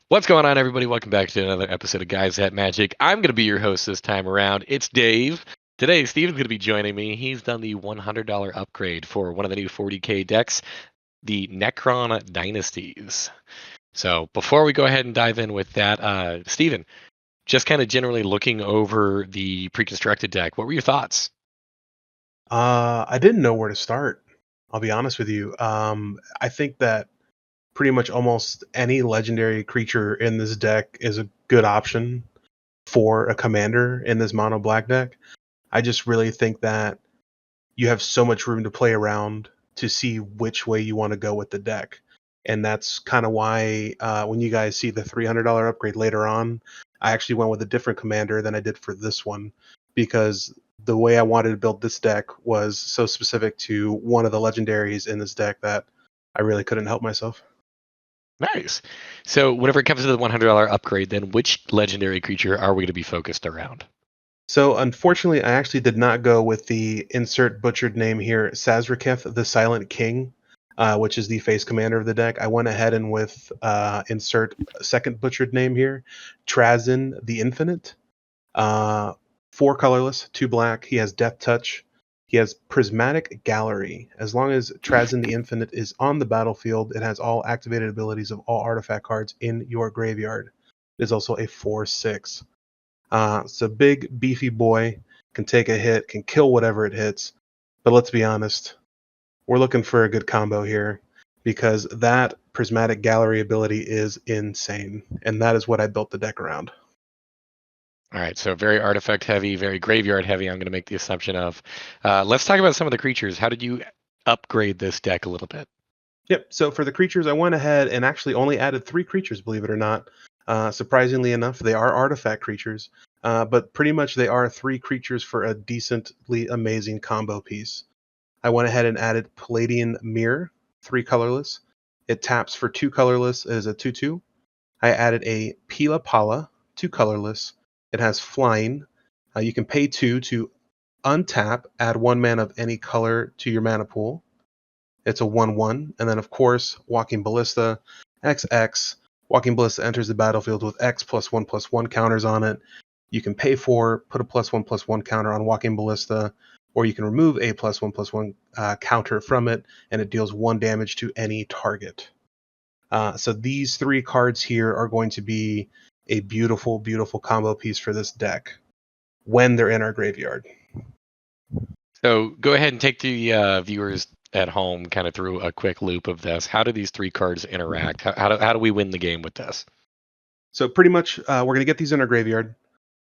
What's going on, everybody? Welcome back to another episode of Guys at Magic. I'm going to be your host this time around. It's Dave. Today, Steven's going to be joining me. He's done the $100 upgrade for one of the new 40k decks, the Necron Dynasties. So before we go ahead and dive in with that, Steven, just kind of generally looking over the pre-constructed deck, what were your thoughts? I didn't know where to start. I'll be honest with you. I think that pretty much almost any legendary creature in this deck is a good option for a commander in this mono black deck. I just really think that you have so much room to play around to see which way you want to go with the deck. And that's kind of why when you guys see the $300 upgrade later on, I actually went with a different commander than I did for this one, because the way I wanted to build this deck was so specific to one of the legendaries in this deck that I really couldn't help myself. Nice. So whenever it comes to the $100 upgrade, then which legendary creature are we going to be focused around? So unfortunately, I actually did not go with the insert butchered name here, Sazraketh the Silent King, which is the face commander of the deck. I went ahead and with insert second butchered name here, Trazyn the Infinite. 4 colorless, 2 black. He has Death Touch. He has Prismatic Gallery. As long as Trazyn the Infinite is on the battlefield, it has all activated abilities of all artifact cards in your graveyard. It is also a 4/6. So big, beefy boy, can take a hit, can kill whatever it hits. But let's be honest, we're looking for a good combo here, because that Prismatic Gallery ability is insane. And that is what I built the deck around. All right, so very artifact heavy, very graveyard heavy, I'm going to make the assumption of. Let's talk about some of the creatures. How did you upgrade this deck a little bit? Yep, so for the creatures, I went ahead and actually only added 3 creatures, believe it or not. Surprisingly enough, they are artifact creatures, but pretty much they are 3 creatures for a decently amazing combo piece. I went ahead and added Palladian Mirror, 3 colorless. It taps for 2 colorless. It is a 2/2. I added a Pila Pala, 2 colorless. It has flying. You can pay 2 to untap, add 1 mana of any color to your mana pool. It's a 1/1. And then, of course, Walking Ballista, XX. Walking Ballista enters the battlefield with X +1/+1 counters on it. You can pay 4, put a +1/+1 counter on Walking Ballista, or you can remove a +1/+1 counter from it, and it deals 1 damage to any target. So these 3 cards here are going to be a beautiful, beautiful combo piece for this deck when they're in our graveyard. So go ahead and take the viewers at home kind of through a quick loop of this. How do these 3 cards interact? How do we win the game with this? So pretty much, we're going to get these in our graveyard.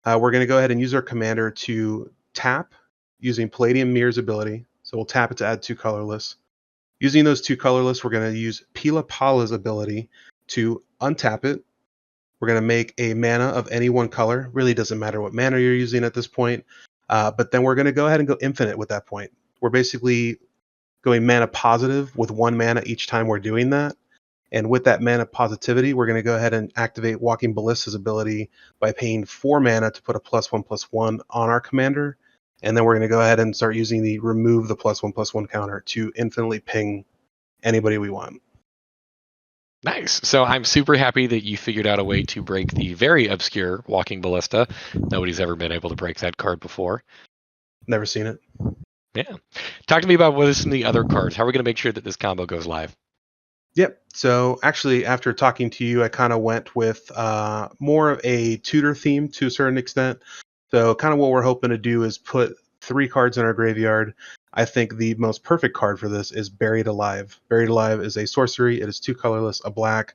We're going to go ahead and use our commander to tap using Palladium Mirror's ability. So we'll tap it to add 2 colorless. Using those 2 colorless, we're going to use Pila Pala's ability to untap it. We're going to make a mana of any 1 color. Really doesn't matter what mana you're using at this point. But then we're going to go ahead and go infinite with that point. We're basically going mana positive with 1 mana each time we're doing that. And with that mana positivity, we're going to go ahead and activate Walking Ballista's ability by paying 4 mana to put a +1/+1 on our commander. And then we're going to go ahead and start using the remove the +1/+1 counter to infinitely ping anybody we want. Nice. So I'm super happy that you figured out a way to break the very obscure Walking Ballista. Nobody's ever been able to break that card before. Never seen it. Yeah. Talk to me about what are some of the other cards. How are we going to make sure that this combo goes live? Yep. So actually, after talking to you, I kind of went with more of a tutor theme to a certain extent. So kind of what we're hoping to do is put 3 cards in our graveyard. I think the most perfect card for this is Buried Alive. Buried Alive is a sorcery. It is 2 colorless, a black.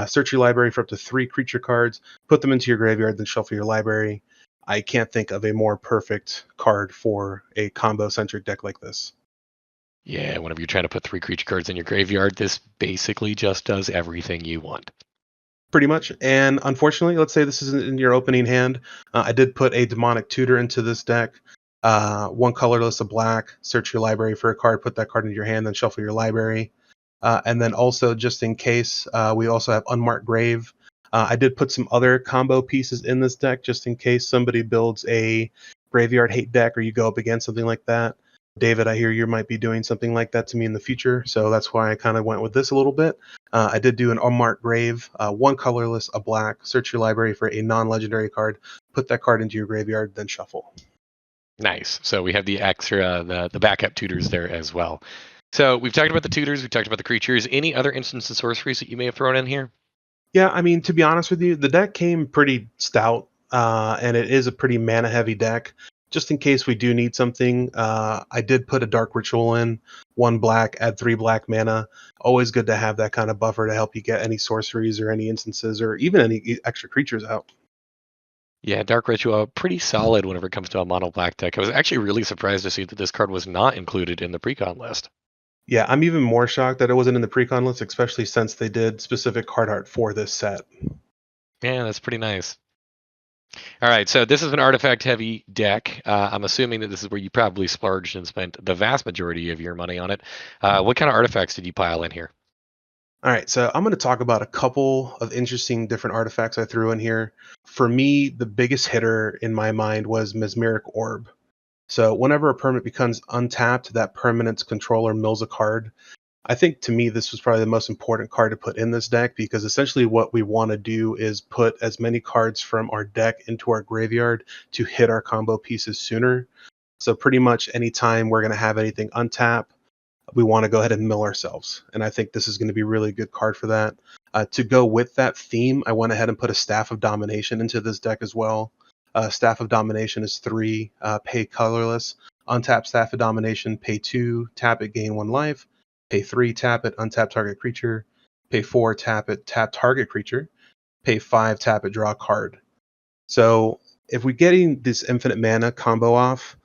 Search your library for up to 3 creature cards, put them into your graveyard, then shuffle your library. I can't think of a more perfect card for a combo-centric deck like this. Yeah, whenever you're trying to put 3 creature cards in your graveyard, this basically just does everything you want. Pretty much. And unfortunately, let's say this isn't in your opening hand. I did put a Demonic Tutor into this deck. 1 colorless, a black. Search your library for a card, put that card into your hand, then shuffle your library. And then also, just in case, we also have Unmarked Grave. I did put some other combo pieces in this deck just in case somebody builds a Graveyard Hate deck or you go up against something like that. David, I hear you might be doing something like that to me in the future, so that's why I kind of went with this a little bit. I did do an unmarked grave, one colorless, a black. Search your library for a non-legendary card. Put that card into your graveyard, then shuffle. Nice. So we have the extra, the backup tutors there as well. So we've talked about the tutors, we've talked about the creatures. Any other instants of sorceries that you may have thrown in here? Yeah, I mean, to be honest with you, the deck came pretty stout, and it is a pretty mana-heavy deck. Just in case we do need something, I did put a Dark Ritual in, one black, add 3 black mana. Always good to have that kind of buffer to help you get any sorceries or any instances or even any extra creatures out. Yeah, Dark Ritual, pretty solid whenever it comes to a mono black deck. I was actually really surprised to see that this card was not included in the Precon list. Yeah, I'm even more shocked that it wasn't in the Precon list, especially since they did specific card art for this set. Yeah, that's pretty nice. All right, so this is an artifact heavy deck. I'm assuming that this is where you probably splurged and spent the vast majority of your money on it. What kind of artifacts did you pile in here? All right, so I'm going to talk about a couple of interesting different artifacts I threw in here. For me, the biggest hitter in my mind was Mesmeric Orb. So whenever a permanent becomes untapped, that permanent's controller mills a card. I think to me, this was probably the most important card to put in this deck because essentially what we want to do is put as many cards from our deck into our graveyard to hit our combo pieces sooner. So pretty much anytime we're going to have anything untap, we want to go ahead and mill ourselves. And I think this is going to be a really good card for that. To go with that theme, I went ahead and put a Staff of Domination into this deck as well. Staff of Domination is 3, pay colorless. Untap Staff of Domination, pay 2, tap it, gain 1 life. Pay 3, tap it, untap target creature. Pay 4, tap it, tap target creature. Pay 5, tap it, draw a card. So if we're getting this infinite mana combo off,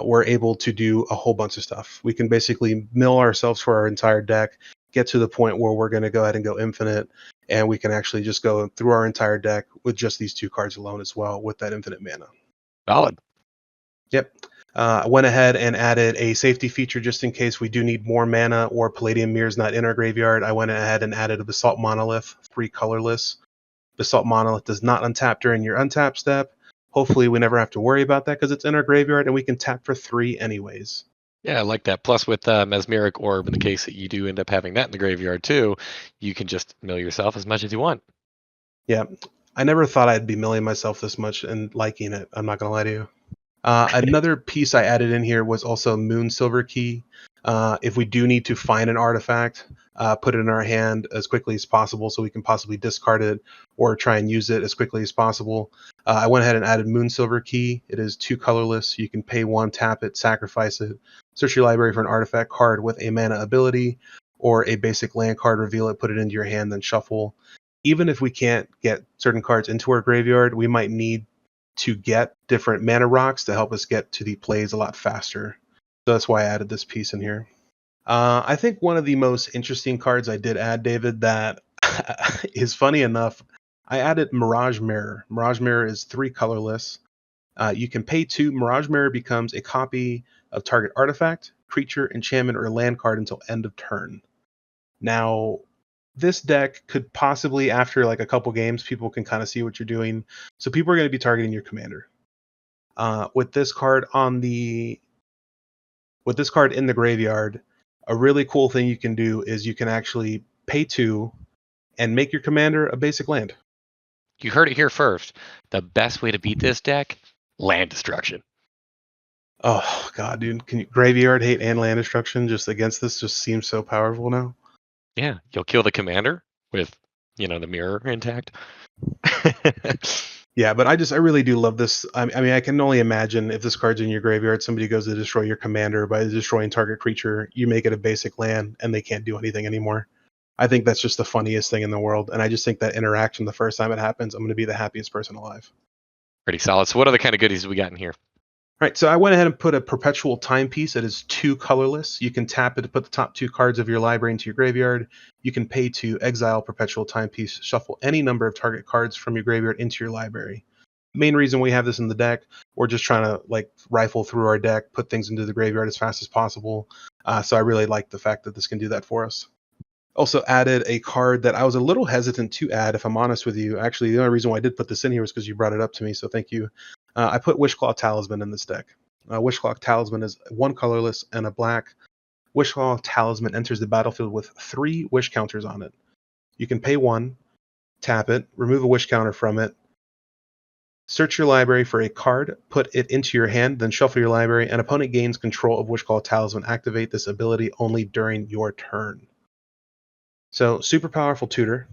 we're able to do a whole bunch of stuff. We can basically mill ourselves for our entire deck, get to the point where we're going to go ahead and go infinite, and we can actually just go through our entire deck with just these 2 cards alone as well with that infinite mana. Solid. Yep. I went ahead and added a safety feature just in case we do need more mana or Palladium Mirror's not in our graveyard. I went ahead and added a Basalt Monolith, 3 colorless. Basalt Monolith does not untap during your untap step. Hopefully we never have to worry about that because it's in our graveyard and we can tap for 3 anyways. Yeah, I like that. Plus, with Mesmeric Orb, in the case that you do end up having that in the graveyard too, you can just mill yourself as much as you want. Yeah, I never thought I'd be milling myself this much and liking it. I'm not going to lie to you. Another piece I added in here was also Moon Silver Key. If we do need to find an artifact, put it in our hand as quickly as possible so we can possibly discard it or try and use it as quickly as possible. I went ahead and added Moon Silver Key. It is 2 colorless. You can pay 1, tap it, sacrifice it, search your library for an artifact card with a mana ability or a basic land card, reveal it, put it into your hand, then shuffle. Even if we can't get certain cards into our graveyard, we might need to get different mana rocks to help us get to the plays a lot faster. So that's why I added this piece in here. I think one of the most interesting cards I did add, David, that is funny enough, I added Mirage Mirror. Mirage Mirror is 3 colorless. You can pay 2. Mirage Mirror becomes a copy of target artifact, creature, enchantment, or land card until end of turn. Now, this deck could possibly, after like a couple games, people can kind of see what you're doing. So people are going to be targeting your commander. With this card in the graveyard, a really cool thing you can do is you can actually pay 2 and make your commander a basic land. You heard it here first. The best way to beat this deck, land destruction. Oh god, dude, can you graveyard hate and land destruction just against this just seems so powerful now. Yeah, you'll kill the commander with, the mirror intact. Yeah, but I really do love this. I mean, I can only imagine if this card's in your graveyard, somebody goes to destroy your commander by destroying target creature, you make it a basic land, and they can't do anything anymore. I think that's just the funniest thing in the world, and I just think that interaction the first time it happens, I'm going to be the happiest person alive. Pretty solid. So what other kind of goodies do we got in here? All right, so I went ahead and put a perpetual timepiece that is 2 colorless. You can tap it to put the top 2 cards of your library into your graveyard. You can pay to exile perpetual timepiece, shuffle any number of target cards from your graveyard into your library. Main reason we have this in the deck, we're just trying to rifle through our deck, put things into the graveyard as fast as possible. So I really like the fact that this can do that for us. Also added a card that I was a little hesitant to add, if I'm honest with you. Actually, the only reason why I did put this in here was because you brought it up to me, so thank you. I put Wishclaw Talisman in this deck. Wishclaw Talisman is 1 colorless and a black. Wishclaw Talisman enters the battlefield with 3 wish counters on it. You can pay 1, tap it, remove a wish counter from it, search your library for a card, put it into your hand, then shuffle your library. An opponent gains control of Wishclaw Talisman. Activate this ability only during your turn. So, super powerful tutor.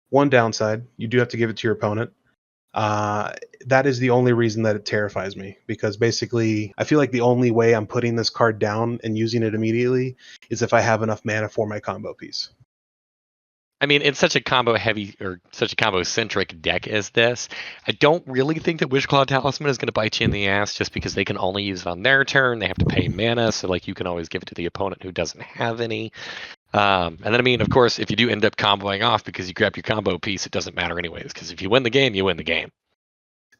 One downside, you do have to give it to your opponent. That is the only reason that it terrifies me, because basically I feel like the only way I'm putting this card down and using it immediately is if I have enough mana for my combo piece. I mean, it's such a combo heavy or such a combo centric deck as this. I don't really think that Wishclaw Talisman is going to bite you in the ass just because they can only use it on their turn. They have to pay mana, so like you can always give it to the opponent who doesn't have any. And then I mean, of course, if you do end up comboing off because you grab your combo piece, it doesn't matter anyways. Because if you win the game, you win the game.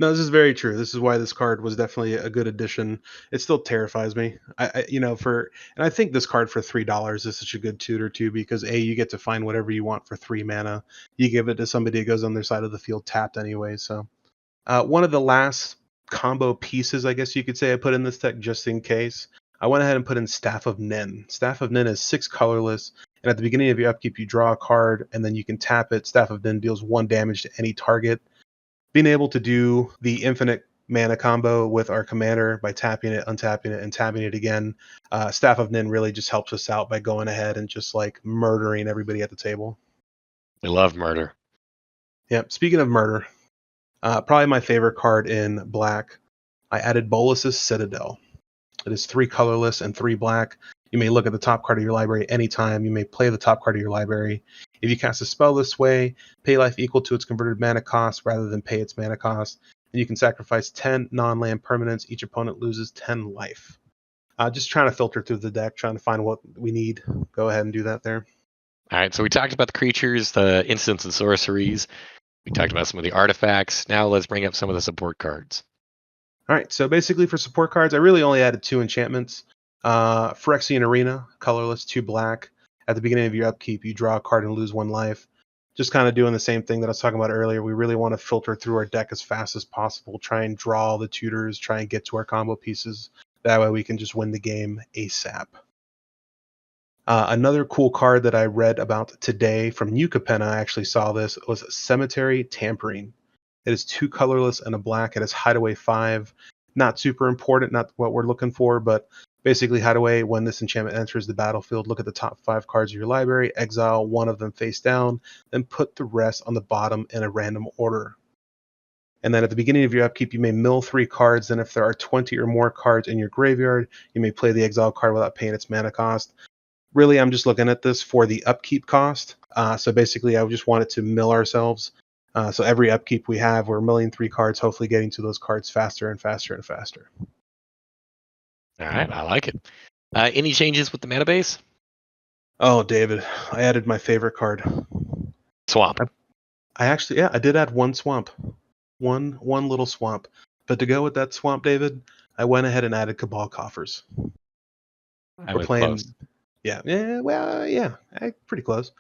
No, this is very true. This is why this card was definitely a good addition. It still terrifies me. And I think this card for $3 is such a good tutor too, because you get to find whatever you want for 3 mana. You give it to somebody that goes on their side of the field tapped anyway. So, one of the last combo pieces, I guess you could say, I put in this deck just in case. I went ahead and put in Staff of Nin. Staff of Nin is 6 colorless, and at the beginning of your upkeep, you draw a card, and then you can tap it. Staff of Nin deals 1 damage to any target. Being able to do the infinite mana combo with our commander by tapping it, untapping it, and tapping it again, Staff of Nin really just helps us out by going ahead and just like murdering everybody at the table. I love murder. Yep. Speaking of murder, probably my favorite card in black, I added Bolus's Citadel. It is 3 colorless and 3 black. You may look at the top card of your library anytime. You may play the top card of your library. If you cast a spell this way, pay life equal to its converted mana cost rather than pay its mana cost. And you can sacrifice 10 non-land permanents. Each opponent loses 10 life. Just trying to filter through the deck, trying to find what we need. Go ahead and do that there. All right, so we talked about the creatures, the instants and sorceries. We talked about some of the artifacts. Now let's bring up some of the support cards. All right, so basically for support cards, I really only added 2 enchantments. Phyrexian Arena, colorless, 2 black. At the beginning of your upkeep, you draw a card and lose 1 life. Just kind of doing the same thing that I was talking about earlier. We really want to filter through our deck as fast as possible, try and draw the tutors, try and get to our combo pieces. That way we can just win the game ASAP. Another cool card that I read about today from New Capenna, I actually saw this, was Cemetery Tampering. It is 2 colorless and a black. It is Hideaway 5. Not super important, not what we're looking for, but basically Hideaway, when this enchantment enters the battlefield, look at the top 5 cards of your library, exile 1 of them face down, then put the rest on the bottom in a random order. And then at the beginning of your upkeep, you may mill 3 cards, and if there are 20 or more cards in your graveyard, you may play the exile card without paying its mana cost. Really, I'm just looking at this for the upkeep cost. So basically, I just wanted to mill ourselves. So every upkeep we have, we're milling 3 cards, hopefully getting to those cards faster and faster and faster. All right, I like it. Any changes with the mana base? Oh, David, I added my favorite card. Swamp. I did add 1 swamp. One little swamp. But to go with that swamp, David, I went ahead and added Cabal Coffers. We're playing... Close. Yeah, pretty close.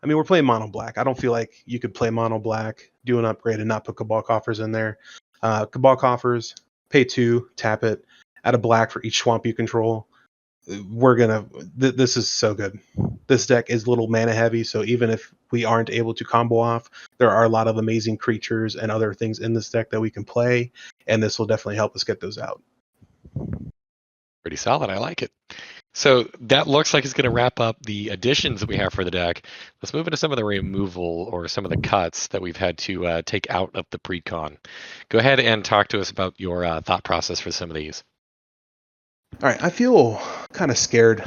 I mean, we're playing mono black. I don't feel like you could play mono black, do an upgrade, and not put Cabal Coffers in there. Cabal Coffers, pay 2, tap it, add a black for each swamp you control. This is so good. This deck is a little mana heavy, so even if we aren't able to combo off, there are a lot of amazing creatures and other things in this deck that we can play, and this will definitely help us get those out. Pretty solid. I like it. So that looks like it's going to wrap up the additions that we have for the deck. Let's move into some of the removal or some of the cuts that we've had to take out of the Precon. Go ahead and talk to us about your thought process for some of these. All right, I feel kind of scared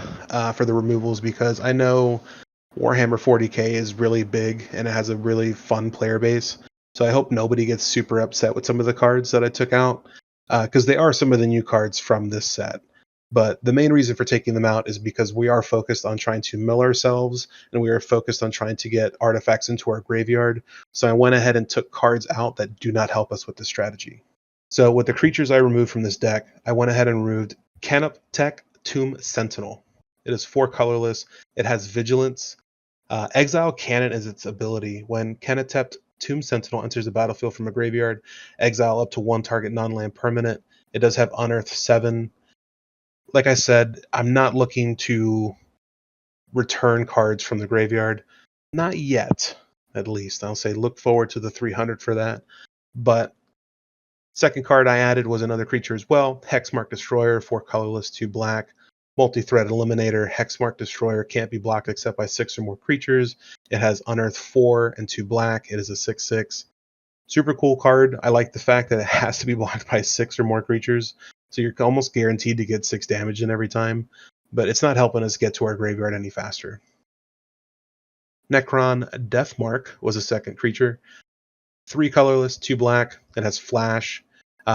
for the removals because I know Warhammer 40k is really big and it has a really fun player base. So I hope nobody gets super upset with some of the cards that I took out because they are some of the new cards from this set. But the main reason for taking them out is because we are focused on trying to mill ourselves and we are focused on trying to get artifacts into our graveyard. So I went ahead and took cards out that do not help us with the strategy. So with the creatures I removed from this deck, I went ahead and removed Canoptech Tomb Sentinel. It is 4 colorless. It has Vigilance. Exile Cannon is its ability. When Canoptech Tomb Sentinel enters the battlefield from a graveyard, exile up to 1 target non-land permanent. It does have Unearth 7. Like I said, I'm not looking to return cards from the graveyard. Not yet, at least. I'll say look forward to the 300 for that. But second card I added was another creature as well. Hexmark Destroyer, 4 colorless, 2 black. Multi-threat Eliminator. Hexmark Destroyer can't be blocked except by 6 or more creatures. It has Unearth 4 and 2 black. It is a 6/6. Super cool card. I like the fact that it has to be blocked by 6 or more creatures. So you're almost guaranteed to get 6 damage in every time. But it's not helping us get to our graveyard any faster. Necron Deathmark was a second creature. 3 colorless, 2 black. It has flash.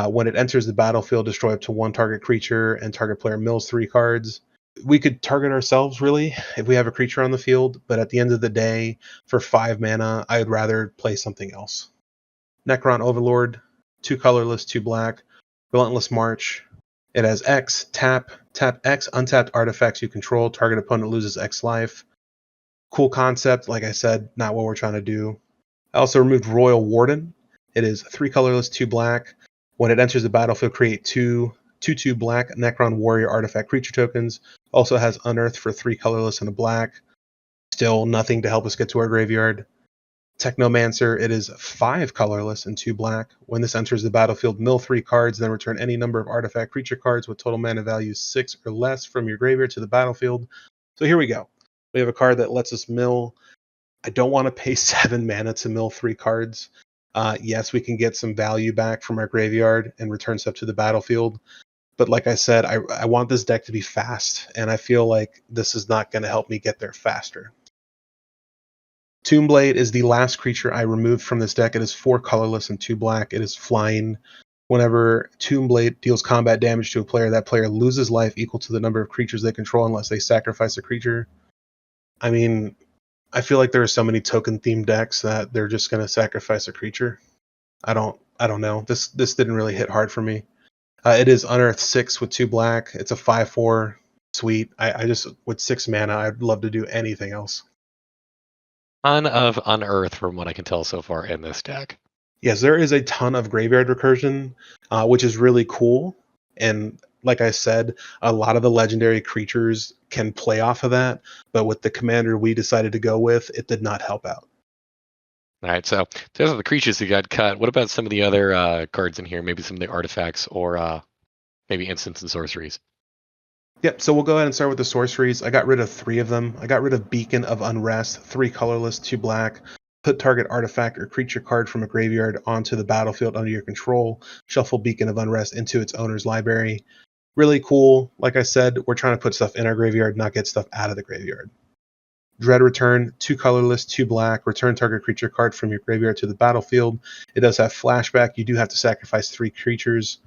When it enters the battlefield, destroy up to 1 target creature, and target player mills 3 cards. We could target ourselves, really, if we have a creature on the field, but at the end of the day, for 5 mana, I would rather play something else. Necron Overlord, 2 colorless, 2 black. Relentless March. It has X, tap X, untapped artifacts you control, target opponent loses X life. Cool concept, like I said, not what we're trying to do. I also removed Royal Warden. It is 3 colorless, 2 black. When it enters the battlefield, create 2/2 black Necron Warrior artifact creature tokens. Also has Unearth for 3 colorless and a black. Still nothing to help us get to our graveyard. Technomancer, it is 5 colorless and 2 black. When this enters the battlefield, mill 3 cards, then return any number of artifact creature cards with total mana value 6 or less from your graveyard to the battlefield. So here we go. We have a card that lets us mill. I don't want to pay 7 mana to mill 3 cards. Yes, we can get some value back from our graveyard and return stuff to the battlefield. But like I said, I want this deck to be fast, and I feel like this is not going to help me get there faster. Tombblade is the last creature I removed from this deck. It is 4 colorless and 2 black. It is flying. Whenever Tombblade deals combat damage to a player, that player loses life equal to the number of creatures they control unless they sacrifice a creature. I mean, I feel like there are so many token-themed decks that they're just going to sacrifice a creature. I don't know. This didn't really hit hard for me. It is Unearth 6 with 2 black. It's a 5/4. Sweet. I just, with 6 mana, I'd love to do anything else. Ton of Unearth from what I can tell so far in this deck. Yes, there is a ton of graveyard recursion, which is really cool. And like I said, a lot of the legendary creatures can play off of that. But with the commander we decided to go with, it did not help out. All right, so those are the creatures that got cut. What about some of the other cards in here? Maybe some of the artifacts or maybe instants and sorceries. Yep, so we'll go ahead and start with the sorceries. I got rid of 3 of them. I got rid of Beacon of Unrest, 3 colorless, 2 black. Put target artifact or creature card from a graveyard onto the battlefield under your control. Shuffle Beacon of Unrest into its owner's library. Really cool. Like I said, we're trying to put stuff in our graveyard, not get stuff out of the graveyard. Dread Return, 2 colorless, 2 black. Return target creature card from your graveyard to the battlefield. It does have flashback. You do have to sacrifice 3 creatures.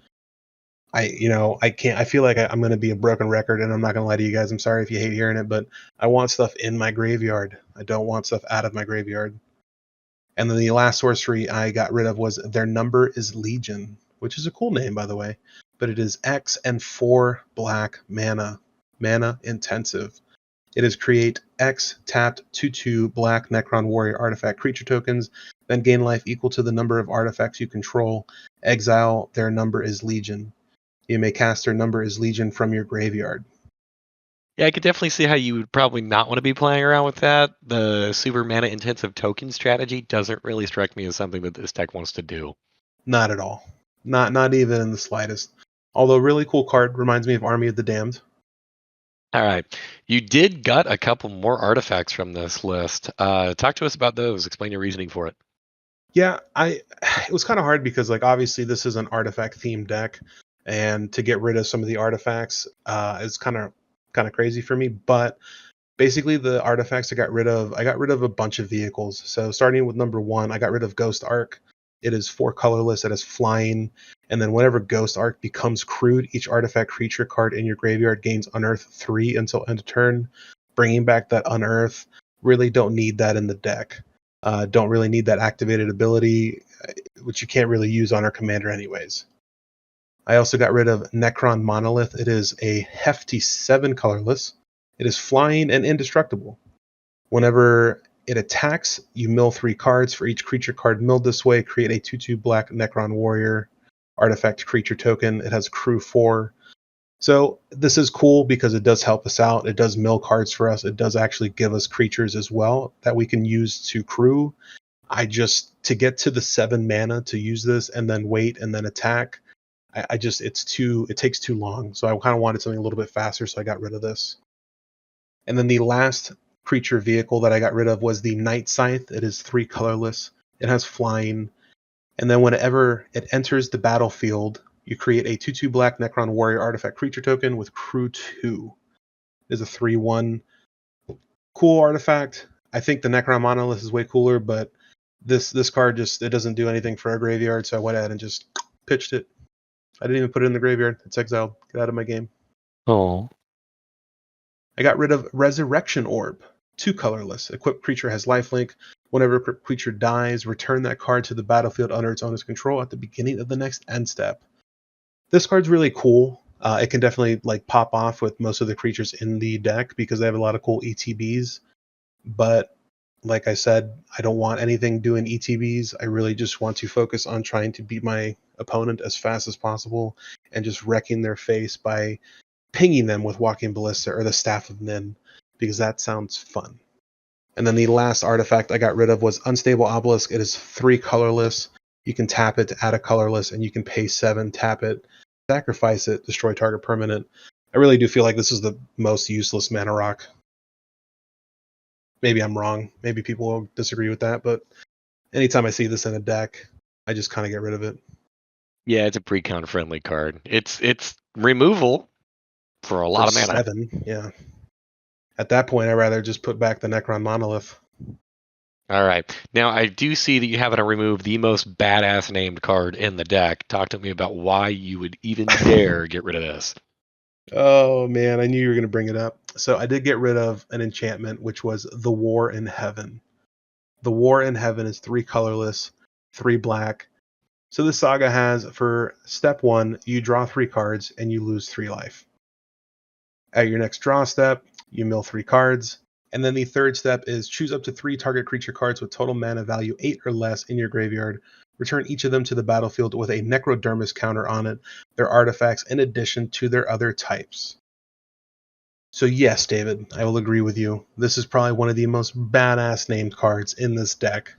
I can't. I feel like I'm going to be a broken record, and I'm not going to lie to you guys. I'm sorry if you hate hearing it, but I want stuff in my graveyard. I don't want stuff out of my graveyard. And then the last sorcery I got rid of was Their Number is Legion, which is a cool name, by the way. But it is X and 4 black mana. Mana intensive. It is create X tapped 2/2 black Necron Warrior artifact creature tokens, then gain life equal to the number of artifacts you control. Exile Their Number is Legion. You may cast Their Number is Legion from your graveyard. Yeah, I could definitely see how you would probably not want to be playing around with that. The super mana intensive token strategy doesn't really strike me as something that this deck wants to do. Not at all. Not even in the slightest. Although really cool card, reminds me of Army of the Damned. All right. You did gut a couple more artifacts from this list. Talk to us about those. Explain your reasoning for it. Yeah, it was kind of hard because like obviously this is an artifact themed deck, and to get rid of some of the artifacts is kind of crazy for me. But basically the artifacts I got rid of a bunch of vehicles. So starting with number 1, I got rid of Ghost Arc. It is 4 colorless. It has flying, and then whenever Ghost Arc becomes crewed, each artifact creature card in your graveyard gains Unearth 3 until end of turn. Bringing back that Unearth, really don't need that in the deck. Don't really need that activated ability, which you can't really use on our commander anyways. I also got rid of Necron Monolith. It is a hefty 7 colorless. It is flying and indestructible. Whenever it attacks, you mill 3 cards. For each creature card milled this way, create a 2/2 black Necron Warrior. artifact creature token. It has crew 4. So this is cool because it does help us out. It does mill cards for us. It does actually give us creatures as well that we can use to crew. To get to the 7 mana to use this and then wait and then attack, it takes too long. So I kind of wanted something a little bit faster, so I got rid of this. And then the last creature vehicle that I got rid of was the Night Scythe. It is 3 colorless. It has flying. And then whenever it enters the battlefield, you create a 2/2 black Necron Warrior artifact creature token with crew 2. It is a 3/1. Cool artifact. I think the Necron Monolith is way cooler, but this card it doesn't do anything for our graveyard, so I went ahead and just pitched it. I didn't even put it in the graveyard. It's exiled. Get out of my game. Oh. I got rid of Resurrection Orb. 2 colorless. Equipped creature has lifelink. Whenever a creature dies, return that card to the battlefield under its owner's control at the beginning of the next end step. This card's really cool. It can definitely pop off with most of the creatures in the deck because they have a lot of cool ETBs. But like I said, I don't want anything doing ETBs. I really just want to focus on trying to beat my opponent as fast as possible and just wrecking their face by pinging them with Walking Ballista or the Staff of Nin, because that sounds fun. And then the last artifact I got rid of was Unstable Obelisk. It is 3 colorless. You can tap it to add a colorless, and you can pay 7, tap it, sacrifice it, destroy target permanent. I really do feel like this is the most useless mana rock. Maybe I'm wrong. Maybe people will disagree with that, but anytime I see this in a deck, I just kind of get rid of it. Yeah, it's a Precon friendly card. It's removal for a lot of mana. 7, yeah. At that point, I'd rather just put back the Necron Monolith. All right. Now, I do see that you happen to remove the most badass named card in the deck. Talk to me about why you would even dare get rid of this. Oh man, I knew you were going to bring it up. So I did get rid of an enchantment, which was the War in Heaven. The War in Heaven is 3 colorless, 3 black. So this saga has, for step 1, you draw 3 cards and you lose 3 life. At your next draw step, you mill 3 cards. And then the third step is choose up to 3 target creature cards with total mana value 8 or less in your graveyard. Return each of them to the battlefield with a Necrodermis counter on it, their artifacts in addition to their other types. So yes, David, I will agree with you. This is probably one of the most badass named cards in this deck.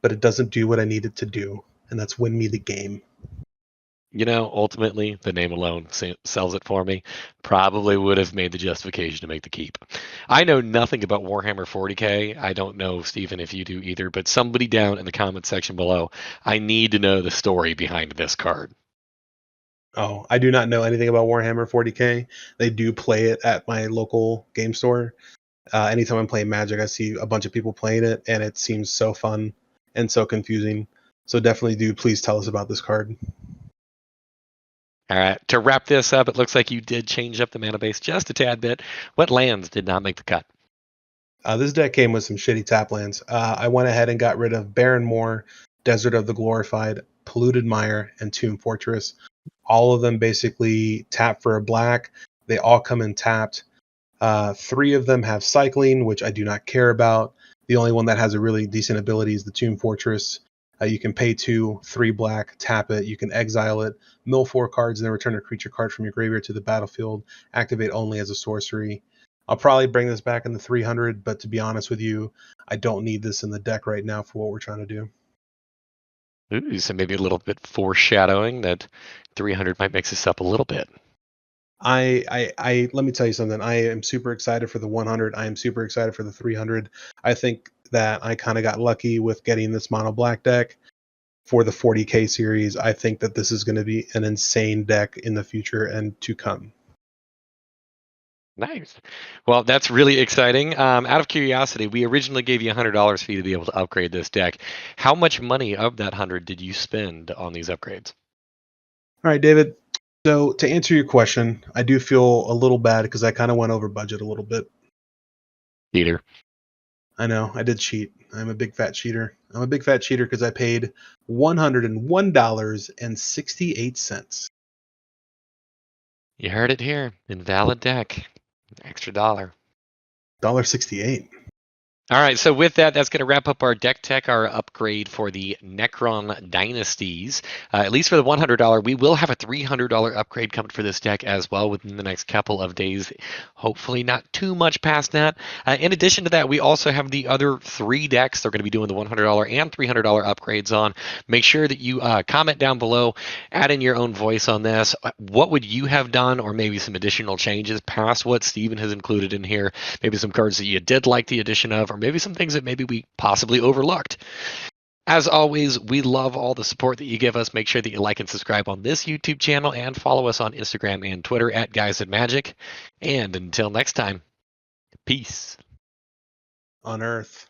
But it doesn't do what I need it to do, and that's win me the game. You know, ultimately, the name alone sells it for me. Probably would have made the justification to make the keep. I know nothing about Warhammer 40K. I don't know, Stephen, if you do either, but somebody down in the comment section below, I need to know the story behind this card. Oh, I do not know anything about Warhammer 40K. They do play it at my local game store. Anytime I'm playing Magic, I see a bunch of people playing it, and it seems so fun and so confusing. So definitely do please tell us about this card. All right, to wrap this up, it looks like you did change up the mana base just a tad bit. What lands did not make the cut? This deck came with some shitty tap lands. I went ahead and got rid of Barren Moor, Desert of the Glorified, Polluted Mire, and Tomb Fortress. All of them basically tap for a black. They all come in tapped. 3 of them have cycling, which I do not care about. The only one that has a really decent ability is the Tomb Fortress. You can pay 2, 3 black, tap it. You can exile it, mill 4 cards, and then return a creature card from your graveyard to the battlefield. Activate only as a sorcery. I'll probably bring this back in the 300, but to be honest with you, I don't need this in the deck right now for what we're trying to do. Ooh, so maybe a little bit foreshadowing that 300 might mix this up a little bit. I let me tell you something. I am super excited for the 100. I am super excited for the 300. I think that I kind of got lucky with getting this mono black deck for the 40K series. I think that this is going to be an insane deck in the future and to come. Nice. Well, that's really exciting. Out of curiosity, we originally gave you $100 for you to be able to upgrade this deck. How much money of that 100 did you spend on these upgrades? All right, David. So to answer your question, I do feel a little bad because I kind of went over budget a little bit. Peter. I know, I did cheat. I'm a big fat cheater. I'm a big fat cheater because I paid $101.68. You heard it here. Invalid deck. Extra dollar. $1.68. All right, so with that, that's going to wrap up our deck tech, our upgrade for the Necron Dynasties. At least for the $100, we will have a $300 upgrade coming for this deck as well within the next couple of days. Hopefully, not too much past that. In addition to that, we also have the other 3 decks they're going to be doing the $100 and $300 upgrades on. Make sure that you comment down below, add in your own voice on this. What would you have done, or maybe some additional changes past what Steven has included in here? Maybe some cards that you did like the addition of, or maybe some things that maybe we possibly overlooked. As always, we love all the support that you give us. Make sure that you like and subscribe on this YouTube channel and follow us on Instagram and Twitter at Guys at Magic. And until next time, peace. On Earth.